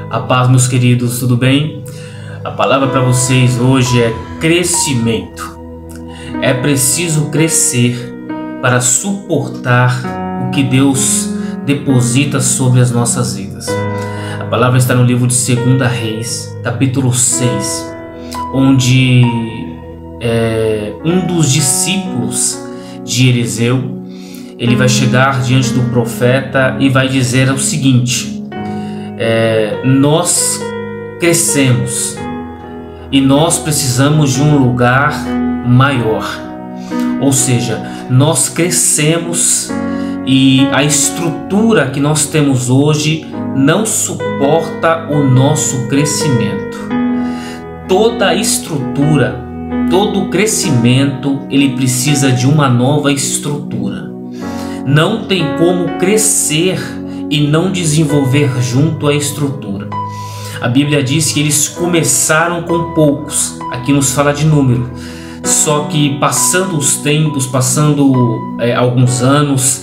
A paz, meus queridos, tudo bem? A palavra para vocês hoje é crescimento. É preciso crescer para suportar o que Deus deposita sobre as nossas vidas. A palavra está no livro de 2 Reis, capítulo 6, onde um dos discípulos de Eliseu, ele vai chegar diante do profeta e vai dizer o seguinte: nós crescemos e nós precisamos de um lugar maior. Ou seja, nós crescemos e a estrutura que nós temos hoje não suporta o nosso crescimento. Toda a estrutura, todo o crescimento, ele precisa de uma nova estrutura. Não tem como crescer e não desenvolver junto à estrutura. A Bíblia diz que eles começaram com poucos, aqui nos fala de número, só que passando os tempos, passando alguns anos,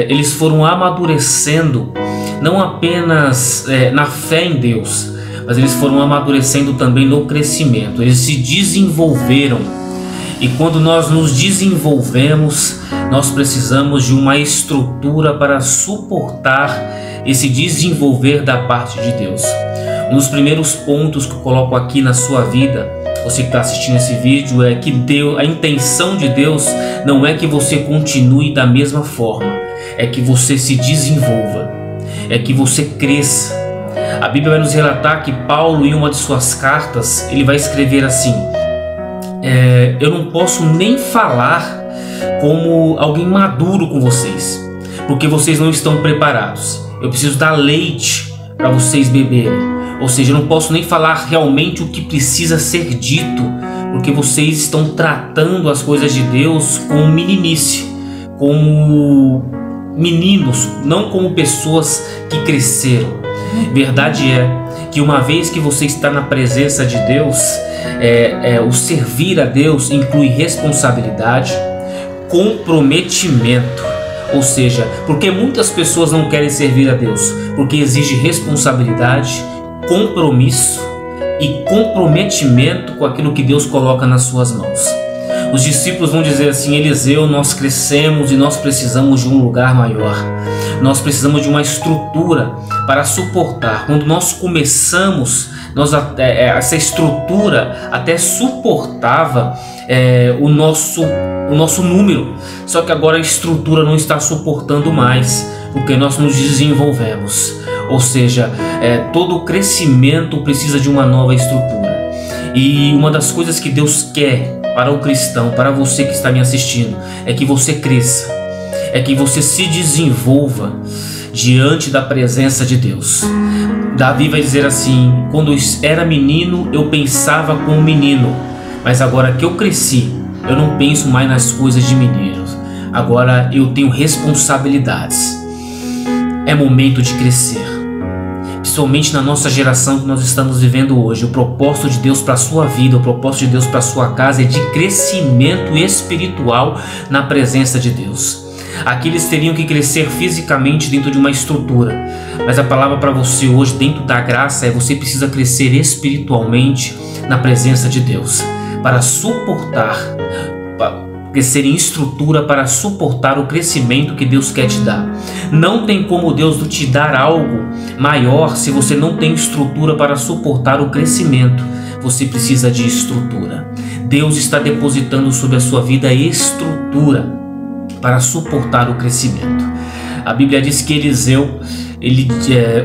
eles foram amadurecendo, não apenas na fé em Deus, mas eles foram amadurecendo também no crescimento, eles se desenvolveram. E quando nós nos desenvolvemos, nós precisamos de uma estrutura para suportar esse desenvolver da parte de Deus. Um dos primeiros pontos que eu coloco aqui na sua vida, você que está assistindo esse vídeo, é que a intenção de Deus não é que você continue da mesma forma, é que você se desenvolva, é que você cresça. A Bíblia vai nos relatar que Paulo, em uma de suas cartas, ele vai escrever assim: eu não posso nem falar como alguém maduro com vocês, porque vocês não estão preparados. Eu preciso dar leite para vocês beberem. Ou seja, eu não posso nem falar realmente o que precisa ser dito, porque vocês estão tratando as coisas de Deus como meninice, como meninos, não como pessoas que cresceram. Verdade é que uma vez que você está na presença de Deus, o servir a Deus inclui responsabilidade, comprometimento. Ou seja, porque muitas pessoas não querem servir a Deus? Porque exige responsabilidade, compromisso e comprometimento com aquilo que Deus coloca nas suas mãos. Os discípulos vão dizer assim: Eliseu, nós crescemos e nós precisamos de um lugar maior. Nós precisamos de uma estrutura para suportar. Quando nós começamos, essa estrutura até suportava o nosso número. Só que agora a estrutura não está suportando mais, porque nós nos desenvolvemos. Ou seja, todo crescimento precisa de uma nova estrutura. E uma das coisas que Deus quer para o cristão, para você que está me assistindo, é que você cresça, é que você se desenvolva diante da presença de Deus. Davi vai dizer assim: quando eu era menino, eu pensava como menino, mas agora que eu cresci, eu não penso mais nas coisas de meninos. Agora eu tenho responsabilidades. É momento de crescer. Principalmente na nossa geração que nós estamos vivendo hoje. O propósito de Deus para a sua vida, o propósito de Deus para a sua casa é de crescimento espiritual na presença de Deus. Aqui eles teriam que crescer fisicamente dentro de uma estrutura, mas a palavra para você hoje, dentro da graça, é: você precisa crescer espiritualmente na presença de Deus, para suportar, crescer em estrutura para suportar o crescimento que Deus quer te dar. Não tem como Deus te dar algo maior se você não tem estrutura para suportar o crescimento. Você precisa de estrutura. Deus está depositando sobre a sua vida estrutura para suportar o crescimento. A Bíblia diz que Eliseu,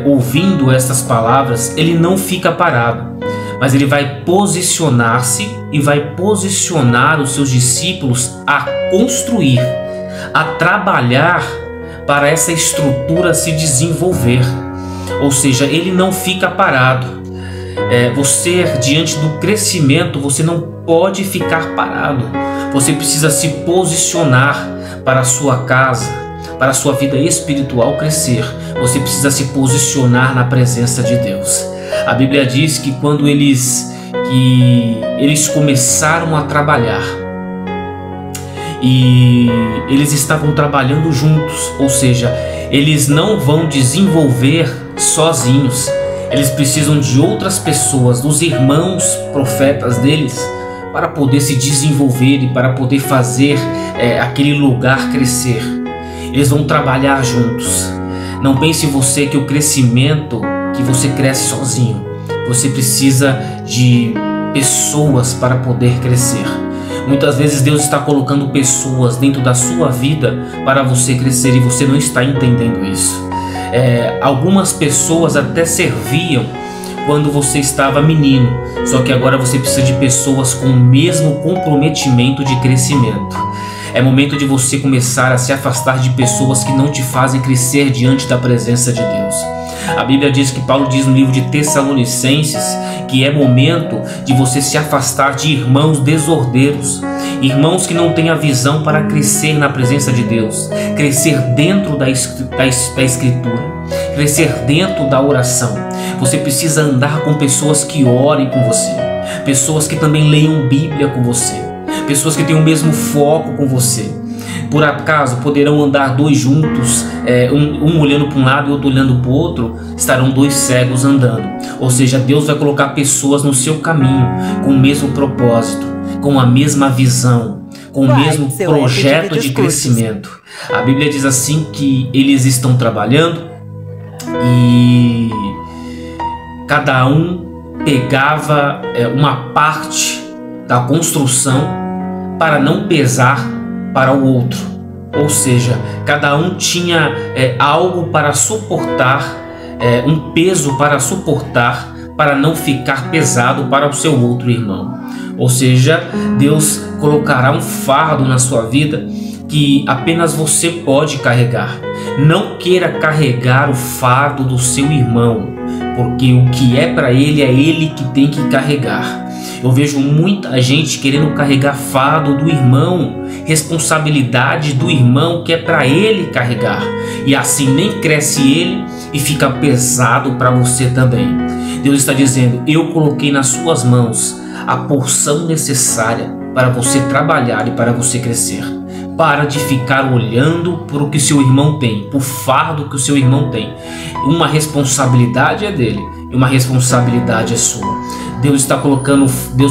ouvindo estas palavras, ele não fica parado, mas ele vai posicionar-se e vai posicionar os seus discípulos a construir, a trabalhar para essa estrutura se desenvolver. Ou seja, ele não fica parado. Você, diante do crescimento, você não pode ficar parado. Você precisa se posicionar para a sua casa, para a sua vida espiritual crescer. Você precisa se posicionar na presença de Deus. A Bíblia diz que quando eles começaram a trabalhar, e eles estavam trabalhando juntos, ou seja, eles não vão desenvolver sozinhos, Eles precisam de outras pessoas, dos irmãos profetas deles, para poder se desenvolver e para poder fazer aquele lugar crescer. Eles vão trabalhar juntos. Não pense você que o crescimento, que você cresce sozinho. Você precisa de pessoas para poder crescer. Muitas vezes Deus está colocando pessoas dentro da sua vida para você crescer e você não está entendendo isso. Algumas pessoas até serviam quando você estava menino, só que agora você precisa de pessoas com o mesmo comprometimento de crescimento. É momento de você começar a se afastar de pessoas que não te fazem crescer diante da presença de Deus. A Bíblia diz, que Paulo diz no livro de Tessalonicenses, que é momento de você se afastar de irmãos desordeiros, irmãos que não têm a visão para crescer na presença de Deus, crescer dentro da Escritura, crescer dentro da oração. Você precisa andar com pessoas que orem com você, pessoas que também leiam Bíblia com você, pessoas que têm o mesmo foco com você. Por acaso poderão andar dois juntos, um olhando para um lado e outro olhando para o outro? Estarão dois cegos andando. Ou seja, Deus vai colocar pessoas no seu caminho com o mesmo propósito, com a mesma visão, com o mesmo projeto de crescimento. A Bíblia diz assim que eles estão trabalhando e cada um pegava uma parte da construção para não pesar para o outro. Ou seja, cada um tinha algo para suportar, um peso para suportar, para não ficar pesado para o seu outro irmão. Ou seja, Deus colocará um fardo na sua vida que apenas você pode carregar. Não queira carregar o fardo do seu irmão, porque o que é para ele é ele que tem que carregar. Eu vejo muita gente querendo carregar fardo do irmão, responsabilidade do irmão que é para ele carregar. E assim nem cresce ele e fica pesado para você também. Deus está dizendo: eu coloquei nas suas mãos a porção necessária para você trabalhar e para você crescer. Para de ficar olhando para o que seu irmão tem, para o fardo que o seu irmão tem. Uma responsabilidade é dele e uma responsabilidade é sua. Deus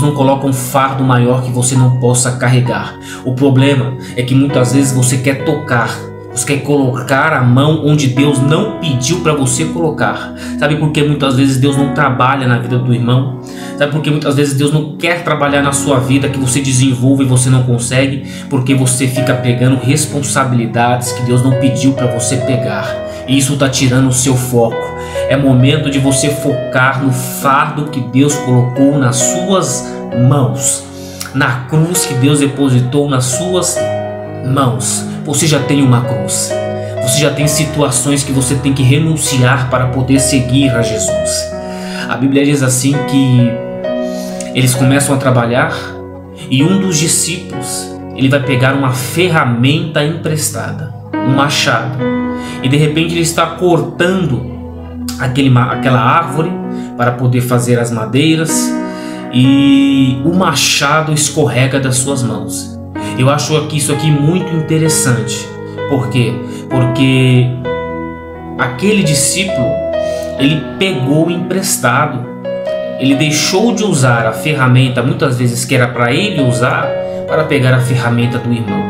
não coloca um fardo maior que você não possa carregar. O problema é que muitas vezes você quer tocar, você quer colocar a mão onde Deus não pediu para você colocar. Sabe por que muitas vezes Deus não trabalha na vida do irmão? Sabe por que muitas vezes Deus não quer trabalhar na sua vida, que você desenvolva e você não consegue? Porque você fica pegando responsabilidades que Deus não pediu para você pegar. E isso está tirando o seu foco. É momento de você focar no fardo que Deus colocou nas suas mãos, na cruz que Deus depositou nas suas mãos. Você já tem uma cruz. Você já tem situações que você tem que renunciar para poder seguir a Jesus. A Bíblia diz assim que eles começam a trabalhar e um dos discípulos, ele vai pegar uma ferramenta emprestada, um machado, e de repente ele está cortando aquela árvore para poder fazer as madeiras, e o machado escorrega das suas mãos. Eu acho isso aqui muito interessante. Por quê? Porque aquele discípulo, ele pegou emprestado, ele deixou de usar a ferramenta, muitas vezes que era para ele usar, para pegar a ferramenta do irmão.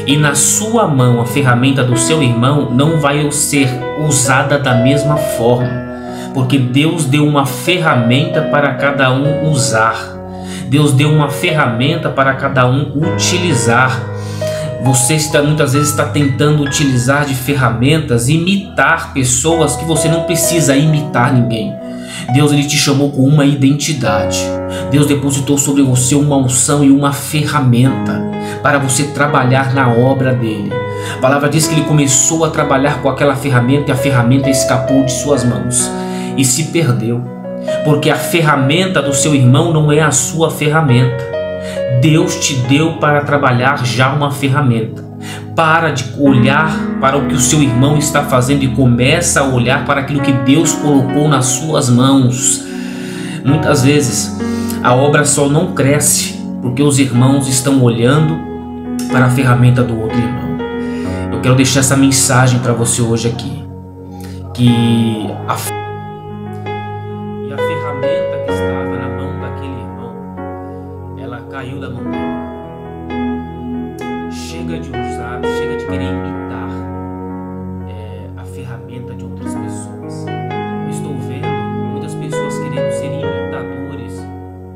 E na sua mão, a ferramenta do seu irmão não vai ser usada da mesma forma, porque Deus deu uma ferramenta para cada um usar. Deus deu uma ferramenta para cada um utilizar. Você muitas vezes está tentando utilizar de ferramentas, imitar pessoas que você não precisa imitar ninguém. Deus, ele te chamou com uma identidade. Deus depositou sobre você uma unção e uma ferramenta para você trabalhar na obra dele. A palavra diz que ele começou a trabalhar com aquela ferramenta e a ferramenta escapou de suas mãos e se perdeu, porque a ferramenta do seu irmão não é a sua ferramenta. Deus te deu para trabalhar já uma ferramenta. Para de olhar para o que o seu irmão está fazendo e começa a olhar para aquilo que Deus colocou nas suas mãos. Muitas vezes a obra só não cresce porque os irmãos estão olhando para a ferramenta do outro irmão. Eu quero deixar essa mensagem para você hoje aqui, que caiu da mão dele. Chega de usar, chega de querer imitar a ferramenta de outras pessoas. Eu estou vendo muitas pessoas querendo ser imitadores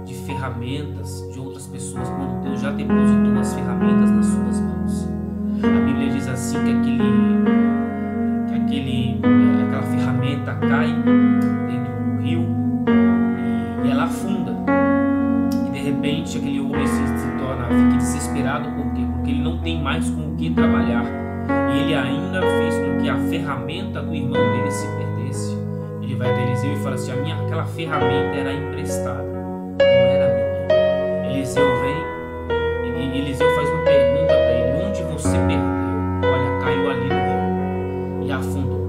de ferramentas de outras pessoas, quando Deus já depositou as ferramentas nas suas mãos. A Bíblia diz assim que aquela ferramenta cai dentro do rio e ela afunda. E de repente aquele homem fica desesperado. Por quê? Porque ele não tem mais com o que trabalhar. E ele ainda fez com que a ferramenta do irmão dele se perdesse. Ele vai até Eliseu e fala assim: aquela ferramenta era emprestada, não era minha. Eliseu vem e Eliseu faz uma pergunta para ele: onde você perdeu? Olha, caiu ali no rio e afundou.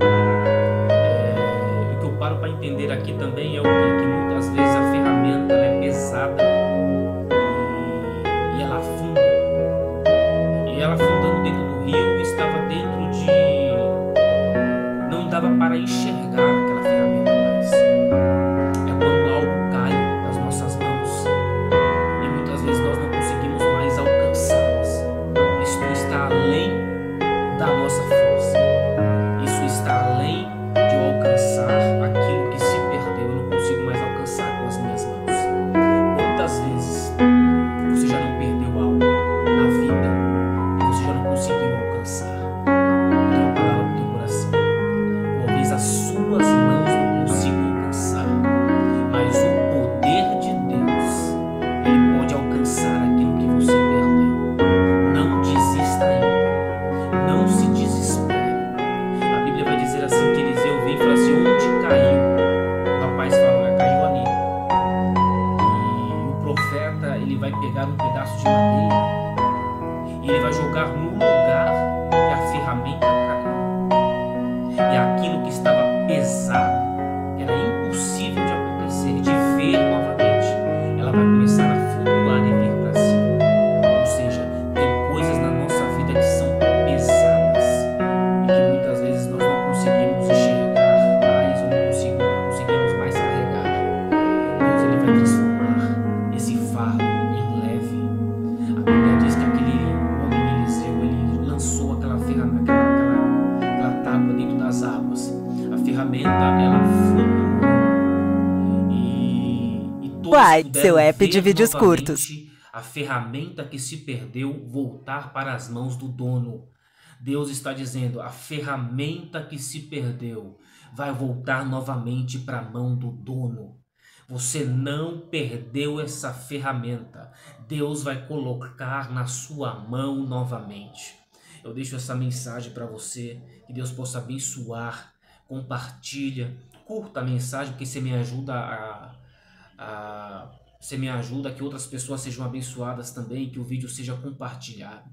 O que eu paro para entender aqui também é o quê? Que muitas vezes a ferramenta ela é pesada e ela afunda. E ela afundando dentro do rio, estava dentro de... não dava para enxergar aquela ferramenta mais. É quando algo cai das nossas mãos e muitas vezes nós não conseguimos mais alcançá-las. Isso está além da nossa força. Isso está além de eu alcançar aquilo que se perdeu. Eu não consigo mais alcançar com as minhas mãos. Quantas vezes você já não perdeu algo na vida que você já não conseguiu alcançar? Eu tenho uma palavra para o teu coração. Talvez as suas mãos não consigam alcançar, mas o poder de Deus, ele pode alcançar aquilo que você perdeu. Não desista ainda. Não se desespere. A Bíblia vai dizer assim que Eliseu vem e fala assim: onde caiu? O rapaz fala: caiu ali. E o profeta, ele vai pegar um pedaço de madeira e ele vai jogar no lugar que a ferramenta caiu. E aquilo que estava pesado, era impossível de acontecer, de ver novamente, ela vai começar a flutuar e vir para cima. Ou seja, tem coisas na nossa vida que são pesadas e que muitas vezes nós não conseguimos enxergar mais, ou não conseguimos mais carregar. Deus, ele vai transformar esse fardo em leve. A Bíblia diz que aquele homem Eliseu, ele lançou aquela ferramenta, aquela tábua dentro das águas. A ferramenta, ela flutuou e todos White, seu puderam app de ver vídeos novamente curtos. a ferramenta que se perdeu voltar para as mãos do dono. Deus está dizendo: a ferramenta que se perdeu vai voltar novamente para a mão do dono. Você não perdeu essa ferramenta. Deus vai colocar na sua mão novamente. Eu deixo essa mensagem para você. Que Deus possa abençoar. Compartilha. Curta a mensagem, porque você me ajuda você me ajuda a que outras pessoas sejam abençoadas também. Que o vídeo seja compartilhado.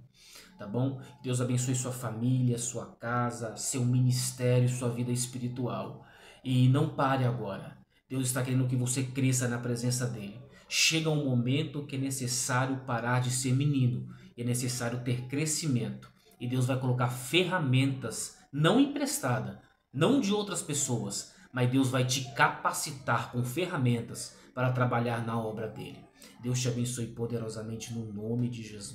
Tá bom? Deus abençoe sua família, sua casa, seu ministério, sua vida espiritual. E não pare agora. Deus está querendo que você cresça na presença dele. Chega um momento que é necessário parar de ser menino. É necessário ter crescimento. E Deus vai colocar ferramentas, não emprestadas, não de outras pessoas, mas Deus vai te capacitar com ferramentas para trabalhar na obra dele. Deus te abençoe poderosamente no nome de Jesus.